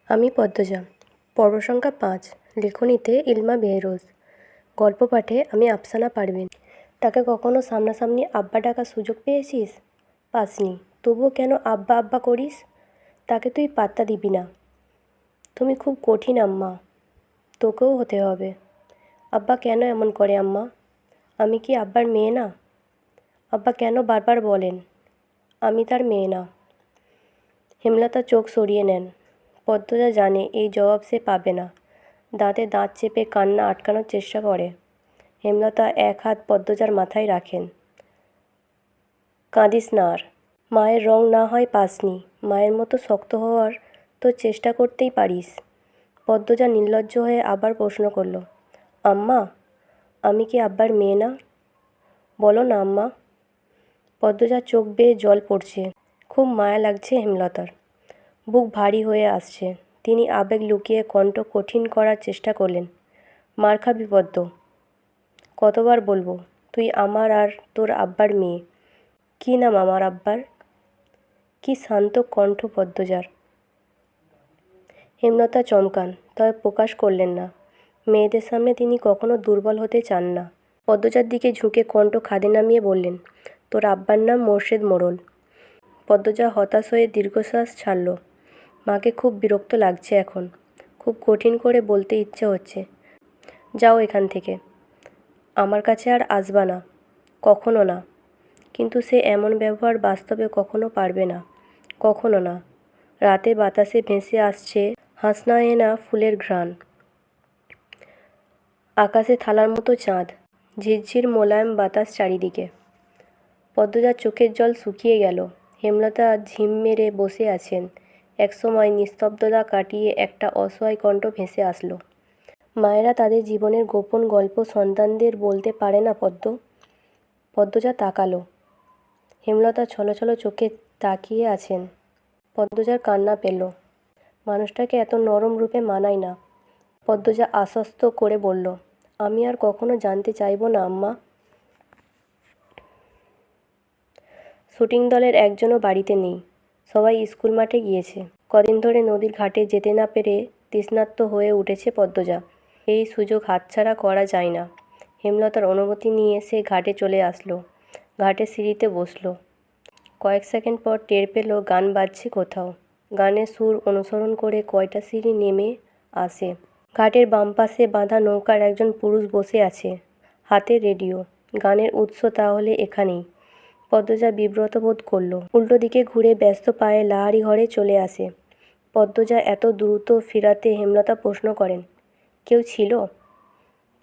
আমি পদ্মজা। পর্ব সংখ্যা ৫। লেখনীতে ইলমা বেহরোজ। গল্প পাঠে আমি আফসানা পারভীন। তাকে কখনো সামনাসামনি আব্বা ডাকার সুযোগ পেয়েছিস? পাসনি। তবুও কেন আব্বা আব্বা করিস? তাকে তুই পাত্তা দিবি না। তুমি খুব কঠিন আম্মা, তোকেও হতে হবে। আব্বা কেন এমন করে আম্মা? আমি কি আব্বার মেয়ে না? আব্বা কেন বারবার বলেন আমি তার মেয়ে না? হেমলতা চোখ সরিয়ে নেন। পদ্মজা জানে এই জবাব সে পাবে না। দাঁতে দাঁত চেপে কান্না আটকানোর চেষ্টা করে। হেমলতা এক হাত পদ্মজার মাথায় রাখেন। কাঁদিস না আর। মায়ের রং না হয় পাসনি, মায়ের মতো শক্ত হওয়ার তো চেষ্টা করতেই পারিস। পদ্মজা নির্লজ্জ হয়ে আবার প্রশ্ন করল, আম্মা, আমি কি আব্বার মেয়ে না? বলো না আম্মা। পদ্মজার চোখ বেয়ে জল পড়ছে। খুব মায়া লাগছে হেমলতার। বুক ভারী হয়ে আসছে। তিনি আবেগ লুকিয়ে কণ্ঠ কঠিন করার চেষ্টা করলেন। মার খাবি পদ্ম। কতবার বলবো তুই আমার আর তোর আব্বার মেয়ে। কী নাম আমার আব্বার? কি শান্ত কণ্ঠ পদ্মজার। হেমলতা চমকান, তবে প্রকাশ করলেন না। মেয়েদের সামনে তিনি কখনো দুর্বল হতে চান না। পদ্মজার দিকে ঝুঁকে কণ্ঠ খাদে নামিয়ে বললেন, তোর আব্বার নাম মোর্শেদ মোড়ল। পদ্মজা হতাশ হয়ে দীর্ঘশ্বাস ছাড়ল। মাকে খুব বিরক্ত লাগছে এখন। খুব কঠিন করে বলতে ইচ্ছে হচ্ছে, যাও এখান থেকে, আমার কাছে আর আসবা না, কখনো না। কিন্তু সে এমন ব্যবহার বাস্তবে কখনো পারবে না, কখনো না। রাতে বাতাসে ভেসে আসছে হাসনাহেনা ফুলের ঘ্রাণ। আকাশে থালার মতো চাঁদ, ঝিরঝির মোলায়েম বাতাস চারিদিকে। পদ্মজার চোখের জল শুকিয়ে গেল। হেমলতা ঝিম মেরে বসে আছেন। একসময় নিস্তব্ধতা কাটিয়ে একটা অসহায় কণ্ঠ ভেসে আসলো, মায়েরা তাদের জীবনের গোপন গল্প সন্তানদের বলতে পারে না পদ্ম? পদ্মজা তাকালো। হেমলতা ছলছল চোখে তাকিয়ে আছেন। পদ্মজার কান্না পেল। মানুষটাকে এত নরম রূপে মানায় না। পদ্মজা আশ্বস্ত করে বলল, আমি আর কখনো জানতে চাইব না আম্মা। শুটিং দলের একজনও বাড়িতে নেই। সবাই স্কুল মাঠে গিয়েছে। কদিন ধরে নদীর ঘাটে যেতে না পেরে তৃষ্ণার্ত হয়ে উঠেছে পদ্মজা। এই সুযোগ হাতছাড়া করা যায় না। হেমলতার অনুমতি নিয়ে সে ঘাটে চলে আসলো। ঘাটের সিঁড়িতে বসলো। কয়েক সেকেন্ড পর টের পেল গান বাজছে কোথাও। গানের সুর অনুসরণ করে কয়টা সিঁড়ি নেমে আসে। ঘাটের বাম পাশে বাঁধা নৌকার একজন পুরুষ বসে আছে, হাতে রেডিও। গানের উৎস তাহলে এখানেই। পদ্মজা বিব্রত বোধ করল। উল্টো দিকে ঘুরে ব্যস্ত পায়ে লাহারি ঘরে চলে আসে। পদ্মজা এত দ্রুত ফিরাতে হেমলতা প্রশ্ন করেন, কেউ ছিল?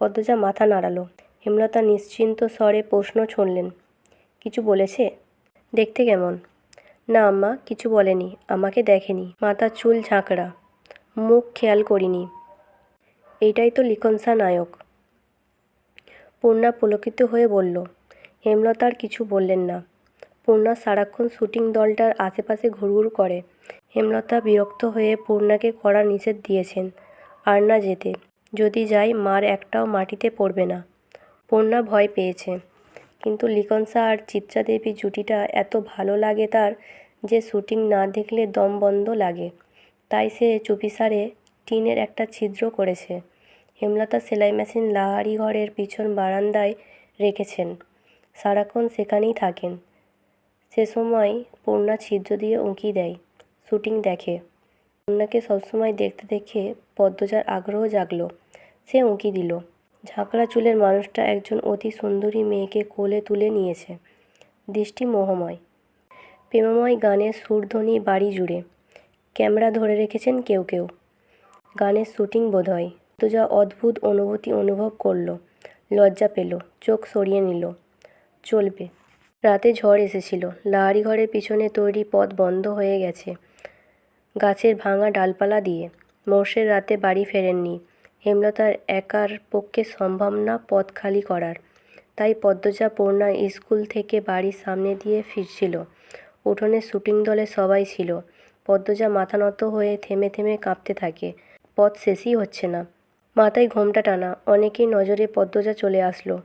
পদ্মজা মাথা নাড়ালো। হেমলতা নিশ্চিন্ত স্বরে প্রশ্ন ছুঁড়লেন, কিছু বলেছে? দেখতে কেমন? না আম্মা, কিছু বলেনি। আমাকে দেখেনি। মাথার চুল ঝাঁকড়া, মুখ খেয়াল করিনি। এইটাই তো লিখনসা নায়ক। পূর্ণা পুলকিত হয়ে বলল। হেমলতা আর কিছু বললেন না। পূর্ণা সারাক্ষণ শুটিং দলটার আশেপাশে ঘুরঘুর করে। হেমলতা বিরক্ত হয়ে পূর্ণাকে কড়া নিষেধ দিয়েছেন আর না যেতে। যদি যায় মার একটাও মাটিতে পড়বে না। পূর্ণা ভয় পেয়েছে। কিন্তু লিখনসা আর চিত্রা দেবী জুটিটা এত ভালো লাগে তার যে শুটিং না দেখলে দম বন্ধ লাগে। তাই সে চুপিসারে টিনের একটা ছিদ্র করেছে। হেমলতা সেলাই মেশিন লাহারি ঘরের পিছন বারান্দায় রেখেছেন। সারাক্ষণ সেখানেই থাকেন। সে সময় পূর্ণা ছিদ্র দিয়ে উঁকি দেয়, শুটিং দেখে। পূর্ণাকে সবসময় দেখতে দেখে পদ্মজার আগ্রহ জাগলো। সে উঁকি দিল। ঝাঁকড়া চুলের মানুষটা একজন অতি সুন্দরী মেয়েকে কোলে তুলে নিয়েছে। দৃষ্টি মোহময়। প্রেমময় গানের সুরধ্বনি বাড়ি জুড়ে। ক্যামেরা ধরে রেখেছেন কেউ কেউ। গানের শুটিং বোধহয়। পদ্মজা অদ্ভুত অনুভূতি অনুভব করল। লজ্জা পেল। চোখ সরিয়ে নিল। চলবে। রাতে ঝড় এসেছিল। লাহারি ঘরের পিছনে তৈরি পথ বন্ধ হয়ে গেছে গাছের ভাঙা ডালপালা দিয়ে। মোর্শেদ রাতে বাড়ি ফেরেননি। হেমলতার একার পক্ষে সম্ভব না পথ খালি করার। তাই পদ্মজা পূর্ণা স্কুল থেকে বাড়ির সামনে দিয়ে ফিরছিল। উঠোনে শুটিং দলে সবাই ছিল। পদ্মজা মাথা নত হয়ে থেমে থেমে কাঁপতে থাকে। পথ শেষই হচ্ছে না। মাথায় ঘোমটা টানা। অনেকেই নজরে পদ্মজা চলে আসলো।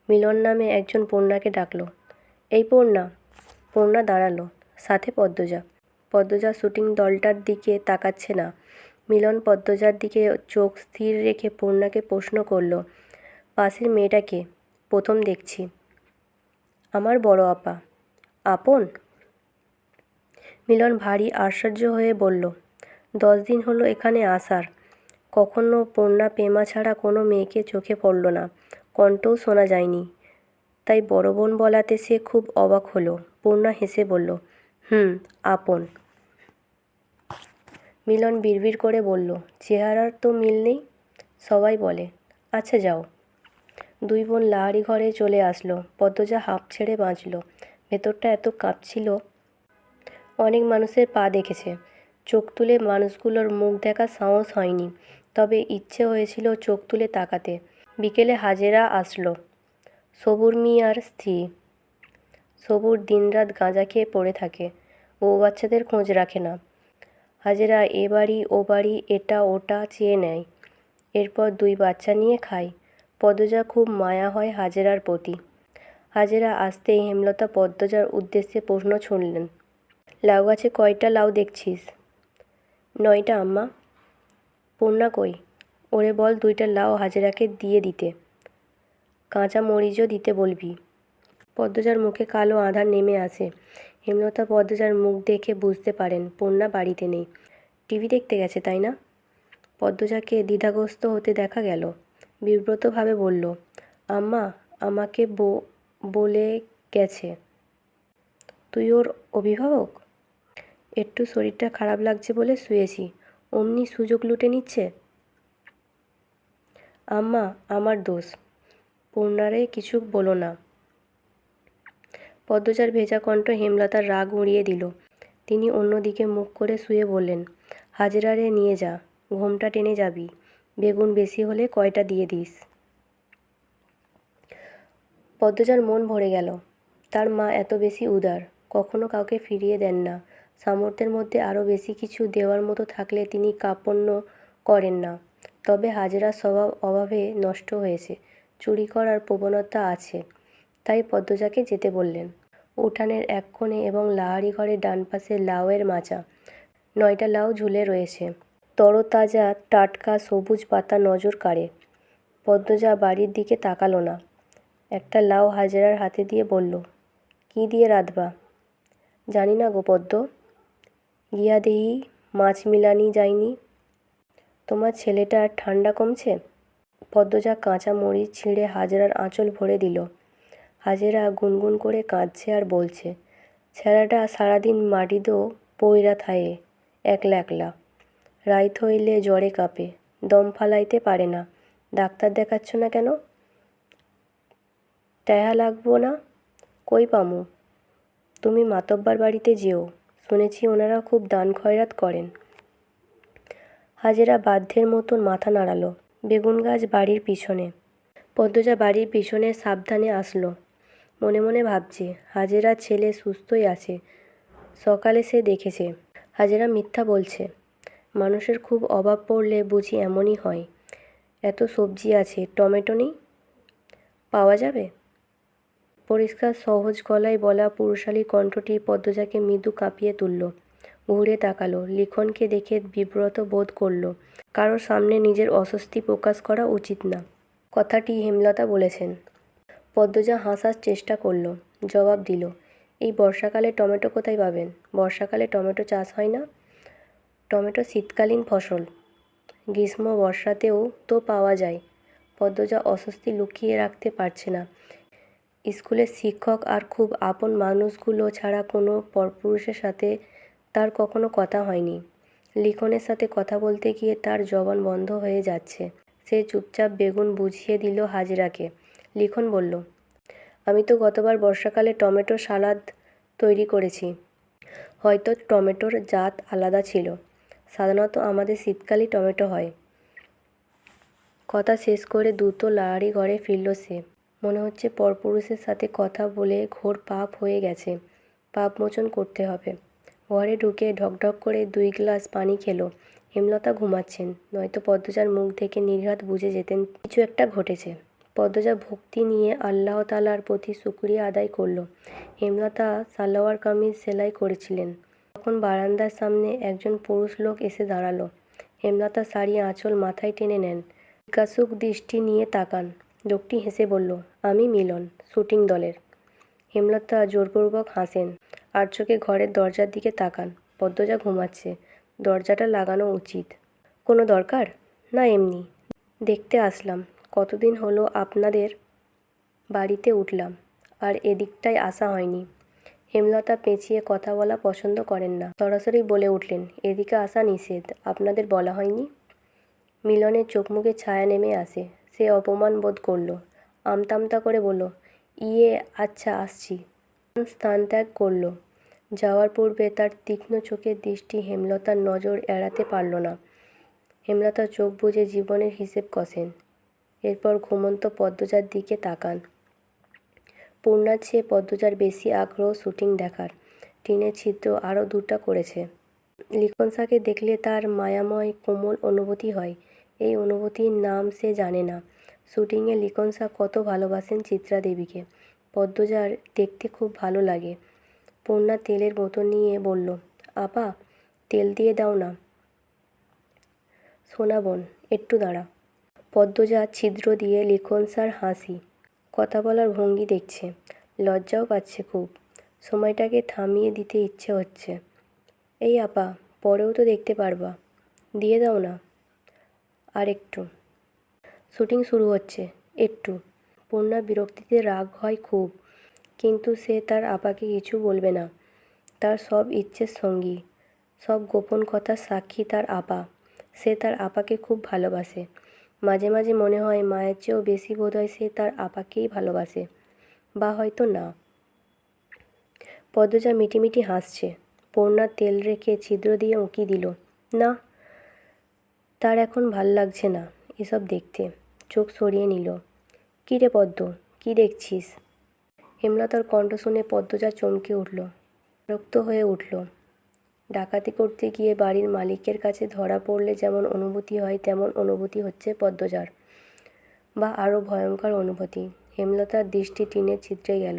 মিলন নামে একজন পূর্ণাকে ডাকলো, এই পূর্ণা। পূর্ণা দাঁড়ালো। সাথে পদ্মজা। পদ্মজা শুটিং দলটার দিকে তাকাচ্ছে না। মিলন পদ্মজার দিকে চোখ স্থির রেখে পূর্ণাকে প্রশ্ন করল, পাশের মেয়েটাকে প্রথম দেখছি। আমার বড় আপা। আপন? মিলন ভারী আশ্চর্য হয়ে বলল, 10 দিন হলো এখানে আসার। কখনো পূর্ণা পেমা ছাড়া কোনো মেয়েকে চোখে পড়ল না, কণ্ঠও শোনা যায়নি। তাই বড় বোন বলাতে সে খুব অবাক হলো। পূর্ণা হেসে বলল, আপন। মিলন বিড়বিড় করে বলল, চেহারার তো মিল নেই। সবাই বলে। আচ্ছা যাও। দুই বোন লাহারি ঘরে চলে আসলো। পদ্মজা হাঁপ ছেড়ে বাঁচল। ভেতরটা এত কাঁপছিল। অনেক মানুষের পা দেখেছে, চোখ তুলে মানুষগুলোর মুখ দেখার সাহস হয়নি, তবে ইচ্ছে হয়েছিল চোখ তুলে তাকাতে। বিকেলে হাজেরা আসলো, সবুর মিয়ার স্ত্রী। সবুর দিনরাত গাঁজা খেয়ে পড়ে থাকে, বউ বাচ্চাদের খোঁজ রাখে না। হাজেরা এ বাড়ি ও বাড়ি এটা ওটা চেয়ে নেয়, এরপর 2 বাচ্চা নিয়ে খায়। পদ্মজা খুব মায়া হয় হাজেরার প্রতি। হাজেরা আসতেই হেমলতা পদ্মজার উদ্দেশ্যে প্রশ্ন ছুড়লেন, লাউ গাছে কয়টা লাউ দেখছিস? 9টা আম্মা। পূর্ণা কই? ওরে বল 2টা লাউ হাজেরাকে দিয়ে দিতে, কাঁচা মরিচও দিতে বলবি। পদ্মজার মুখে কালো আঁধার নেমে আসে। হেমলতা পদ্মজার মুখ দেখে বুঝতে পারেন পূর্ণা বাড়িতে নেই, টিভি দেখতে গেছে, তাই না? পদ্মজাকে দ্বিধাগ্রস্ত হতে দেখা গেল। বিব্রতভাবে বলল, আম্মা আমাকে বলে গেছে তুই ওর অভিভাবক। একটু শরীরটা খারাপ লাগছে বলে শুয়েছি, অমনি সুযোগ লুটে নিচ্ছে। আম্মা আমার দোষ, পূর্ণারে কিছু বলো না। পদ্মজার ভেজা কণ্ঠ হেমলতার রাগ উড়িয়ে দিল। তিনি অন্যদিকে মুখ করে শুয়ে বললেন, হাজেরারে নিয়ে যা, ঘোমটা টেনে যাবি, বেগুন বেশি হলে কয়টা দিয়ে দিস। পদ্মজার মন ভরে গেল। তার মা এত বেশি উদার, কখনো কাউকে ফিরিয়ে দেন না। সামর্থ্যের মধ্যে আরও বেশি কিছু দেওয়ার মতো থাকলে তিনি কার্পণ্য করেন না। তবে হাজেরার স্বভাব অভাবে নষ্ট হয়েছে, চুরি করার প্রবণতা আছে। তাই পদ্মজাকে যেতে বললেন। উঠানের এক কোণে এবং লাহারি ঘরের ডান পাশে লাউয়ের মাচা, 9টা লাউ ঝুলে রয়েছে। তরতাজা টাটকা সবুজ পাতা নজর কাড়ে। পদ্মজা বাড়ির দিকে তাকালো না। একটা লাউ হাজেরার হাতে দিয়ে বলল, কি দিয়ে রাঁধবা? জানি না গো পদ্ম, গিয়া দেহি মাছ মিলানি যায়নি। তোমার ছেলেটার ঠান্ডা কমছে? পদ্মজা কাঁচা মরিচ ছিঁড়ে হাজেরার আঁচল ভরে দিল। হাজেরা গুনগুন করে কাঁদছে আর বলছে, ছেলেটা সারাদিন মাটিদো পইরা থায়ে একলা একলা, রাইত হইলে জ্বরে কাঁপে, দম ফালাইতে পারে না। ডাক্তার দেখাচ্ছ না কেন? ট্যাহা লাগবো না? কই পামু? তুমি মাতব্বার বাড়িতে যেও, শুনেছি ওনারা খুব দান খয়রাত করেন। হাজেরা বাধ্যের মতন মাথা নাড়ালো। বেগুন গাছ বাড়ির পিছনে। পদ্মজা বাড়ির পিছনে সাবধানে আসলো। মনে মনে ভাবছে, হাজেরা ছেলে সুস্থই আছে, সকালে সে দেখেছে। হাজেরা মিথ্যা বলছে। মানুষের খুব অভাব পড়লে বুঝি এমনই হয়। এত সবজি আছে, টমেটো নেই? পাওয়া যাবে? পরিষ্কার সহজ গলায় বলা পুরুষালী কণ্ঠটি পদ্মজাকে মৃদু কাঁপিয়ে তুলল। ঘুরে তাকালো। লিখনকে দেখে বিব্রত বোধ করল। কারোর সামনে নিজের অস্বস্তি প্রকাশ করা উচিত না। কথাটি হেমলতা বলেছেন। পদ্মজা হাসার চেষ্টা করল, জবাব দিল, এই বর্ষাকালে টমেটো কোথায় পাবেন? বর্ষাকালে টমেটো চাষ হয় না। টমেটো শীতকালীন ফসল, গ্রীষ্ম বর্ষাতেও তো পাওয়া যায়। পদ্মজা অস্বস্তি লুকিয়ে রাখতে পারছে না। স্কুলের শিক্ষক আর খুব আপন মানুষগুলো ছাড়া কোনো পরপুরুষের সাথে তার কখনো কথা হয়নি। লিখনের সাথে কথা বলতে গিয়ে তার জবান বন্ধ হয়ে যাচ্ছে। সে চুপচাপ বেগুন বুঝিয়ে দিল হাজেরাকে। লিখন বলল, আমি তো গতবার বর্ষাকালে টমেটো সালাদ তৈরি করেছি। হয়তো টমেটোর জাত আলাদা ছিল। সাধারণত আমাদের শীতকালেই টমেটো হয়। কথা শেষ করে দ্রুত লাহারি ঘরে ফিরল সে। মনে হচ্ছে পরপুরুষের সাথে কথা বলে ঘোর পাপ হয়ে গেছে, পাপ মোচন করতে হবে। ঘরে ঢুকে ঢকঢক করে 2 গ্লাস পানি খেলো। হেমলতা ঘুমাচ্ছেন, নয়তো পদ্মজার মুখ দেখে নির্ঘাত বুঝে যেতেন কিছু একটা ঘটেছে। পদ্মজা ভক্তি নিয়ে আল্লাহ তাআলার প্রতি শুকরিয়া আদায় করল। হেমলতা সালোয়ার কামিজ সেলাই করেছিলেন। তখন বারান্দার সামনে একজন পুরুষ লোক এসে দাঁড়ালো। হেমলতা শাড়ি আঁচল মাথায় টেনে নেন। জিজ্ঞাসুক দৃষ্টি নিয়ে তাকান। লোকটি হেসে বলল, আমি মিলন, শুটিং দলের। হেমলতা জোরপূর্বক হাসেন। আর চোখে ঘরের দরজার দিকে তাকান। পদ্মজা ঘুমাচ্ছে। দরজাটা লাগানো উচিত। কোনো দরকার? না, এমনি দেখতে আসলাম। কতদিন হলো আপনাদের বাড়িতে উঠলাম, আর এদিকটায় আসা হয়নি। হেমলতা পেঁচিয়ে কথা বলা পছন্দ করেন না। সরাসরি বলে উঠলেন, এদিকে আসা নিষেধ। আপনাদের বলা হয়নি? মিলনের চোখ মুখে ছায়া নেমে আসে। সে অপমান বোধ করল। আমতামতা করে বলল, ইয়ে আচ্ছা, আসছি। স্থান ত্যাগ করল। যাওয়ার পূর্বে তার তীক্ষ্ণ চোখের দৃষ্টি হেমলতার নজর এড়াতে পারল না। হেমলতা চোখ বুজে জীবনের হিসেব কষেন। এরপর ঘুমন্ত পদ্মজার দিকে তাকান। পূর্ণার চেয়ে পদ্মজার বেশি আগ্রহ শুটিং দেখার। টিনের ছিদ্র আরও 2টা করেছে। লিখনসাকে দেখলে তার মায়াময় কোমল অনুভূতি হয়। এই অনুভূতির নাম সে জানে না। শুটিংয়ে লিখনসা কত ভালোবাসেন চিত্রা দেবীকে। পদ্মজার দেখতে খুব ভালো লাগে। পূর্ণা তেলের বোতল নিয়ে বলল, আপা, তেল দিয়ে দাও না। সোনা বোন, একটু দাঁড়া। পদ্মজা ছিদ্র দিয়ে লিখনসার হাসি, কথা বলার ভঙ্গি দেখছে। লজ্জাও পাচ্ছে খুব। সময়টাকে থামিয়ে দিতে ইচ্ছে হচ্ছে। এই আপা, পরেও তো দেখতে পারবা, দিয়ে দাও না। আর একটু। শুটিং শুরু হচ্ছে, একটু। পূর্ণার বিরক্তিতে রাগ হয় খুব, কিন্তু সে তার আপাকে কিছু বলবে না। তার সব ইচ্ছের সঙ্গী, সব গোপন কথার সাক্ষী তার আপা। সে তার আপাকে খুব ভালোবাসে। মাঝে মাঝে মনে হয় মায়ের চেয়েও বেশি বোধহয় সে তার আপাকেই ভালোবাসে, বা হয়তো না। পদ্মজা মিটিমিটি হাসছে। পূর্ণা তেল রেখে ছিদ্র দিয়ে উঁকি দিল। না, তার এখন ভাল লাগছে না এসব দেখতে। চোখ সরিয়ে নিল। কী রে পদ্ম, কী দেখছিস? হেমলতার কণ্ঠ শুনে পদ্মজা চমকে উঠল, বিরক্ত হয়ে উঠল। ডাকাতি করতে গিয়ে বাড়ির মালিকের কাছে ধরা পড়লে যেমন অনুভূতি হয় তেমন অনুভূতি হচ্ছে পদ্মজার, বা আরও ভয়ঙ্কর অনুভূতি। হেমলতার দৃষ্টি টিনের ছিদ্রে গেল।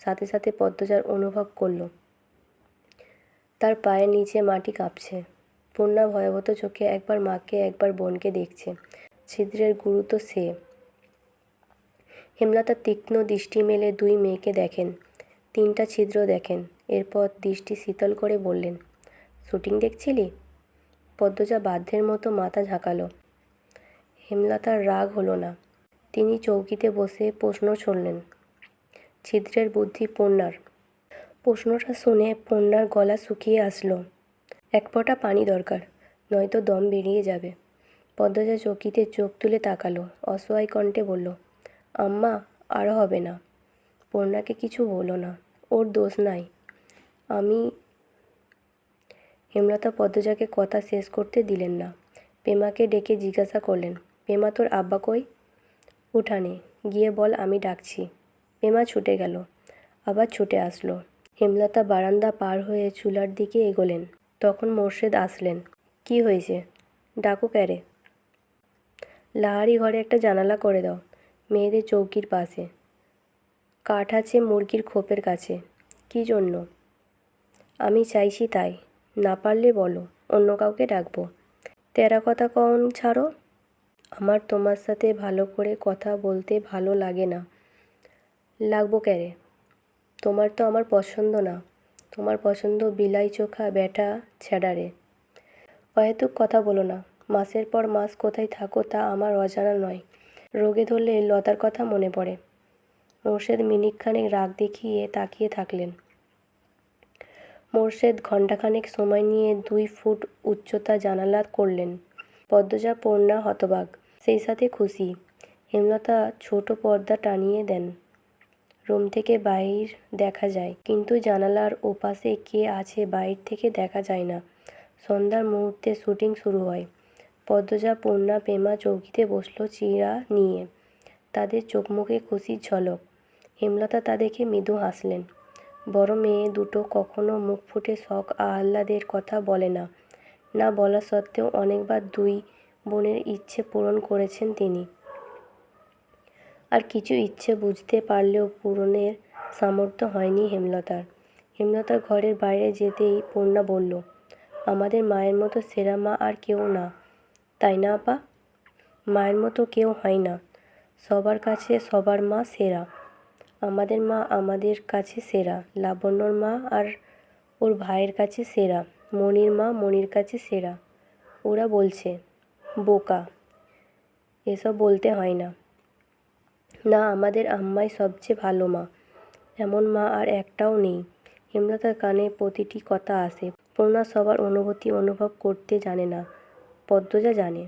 সাথে সাথে পদ্মজার অনুভব করল তার পায়ের নিচে মাটি কাঁপছে। পূর্ণা ভয়াবহ চোখে একবার মাকে একবার বোনকে দেখছে। ছিদ্রের গুরুত্ব সে। হেমলতা তীক্ষ্ণ দৃষ্টি মেলে 2 মেয়েকে দেখেন। 3টা ছিদ্র দেখেন। এরপর দৃষ্টি শীতল করে বললেন, শুটিং দেখছিলি? পদ্মজা বাধ্যের মতো মাথা ঝাঁকালো। হেমলতার রাগ হলো না। তিনি চৌকিতে বসে প্রশ্ন ছুড়লেন। ছিদ্রের বুদ্ধি পূর্ণার। প্রশ্নটা শুনে পূর্ণার গলা শুকিয়ে আসলো। 1 ফোঁটা পানি দরকার, নয়তো দম বেরিয়ে যাবে। পদ্মজা চৌকিতে চোখ তুলে তাকালো। অসহায় কণ্ঠে বলল, আম্মা, আর হবে না। পূর্ণাকে কিছু বলো না, ওর দোষ নাই। আমি। হেমলতা পদ্মজাকে কথা শেষ করতে দিলেন না। পেমাকে ডেকে জিজ্ঞাসা করলেন, পেমা, তোর আব্বা কই? উঠানে। গিয়ে বল আমি ডাকছি। পেমা ছুটে গেল, আবার ছুটে আসলো। হেমলতা বারান্দা পার হয়ে চুলার দিকে এগোলেন। তখন মোর্শেদ আসলেন। কি হয়েছে? ডাকো ক্যারে? লাহারি ঘরে একটা জানালা করে দাও, মেয়েদের চৌকির পাশে। কাঠ আছে মুরগির খোপের কাছে। কি জন্য? আমি চাইছি তাই। না পারলে বলো, অন্য কাউকে ডাকবো। তেরা কথা কন ছাড়ো। আমার তোমার সাথে ভালো করে কথা বলতে ভালো লাগে না। লাগবো ক্যারে? তোমার তো আমার পছন্দ না। তোমার পছন্দ বিলাই চোখা ব্যাটা ছেঁড়ারে। অহেতুক কথা বলো না। মাসের পর মাস কোথায় থাকো তা আমার অজানা নয়। রোগে ধরলে লতার কথা মনে পড়ে। মোর্শেদ মিনিটখানেক রাগ দেখিয়ে তাকিয়ে থাকলেন। মোর্শেদ ঘণ্টাখানেক সময় নিয়ে 2 ফুট উচ্চতা জানালা করলেন। পদ্মজা পূর্ণা হতবাক, সেই সাথে খুশি। হেমলতা ছোট পর্দা টানিয়ে দেন। রুম থেকে বাইর দেখা যায়, কিন্তু জানালার ওপাশে কে আছে বাইর থেকে দেখা যায় না। সন্ধ্যার মুহূর্তে শুটিং শুরু হয়। পদ্মজা, পূর্ণা, পেমা চৌকিতে বসল চিড়া নিয়ে। তাদের চোখ মুখে খুশির ঝলক। হেমলতা তা দেখে মৃদু হাসলেন। বড় মেয়ে দুটো কখনো মুখ ফুটে শখ আহ্লাদের কথা বলে না। না বলা সত্ত্বেও অনেকবার 2 বোনের ইচ্ছে পূরণ করেছেন তিনি। আর কিছু ইচ্ছে বুঝতে পারলেও পূরণের সামর্থ্য হয়নি হেমলতার। হেমলতার ঘরের বাইরে যেতেই পূর্ণা বলল, আমাদের মায়ের মতো সেরা মা আর কেউ না। তাই না আপা? মায়ের মতো কেউ হয় না। সবার কাছে সবার মা সেরা। আমাদের মা আমাদের কাছে সেরা। লাবণ্যর মা আর ওর ভাইয়ের কাছে সেরা। মনির মা মনির কাছে সেরা। ওরা বলছে। বোকা, এসব বলতে হয় না। না, আমাদের আম্মাই সবচেয়ে ভালো মা। এমন মা আর একটাও নেই। হেমলতার কানে প্রতিটি কথা আসে। পূর্ণা সবার অনুভূতি অনুভব করতে জানে না, পদ্মজা জানে।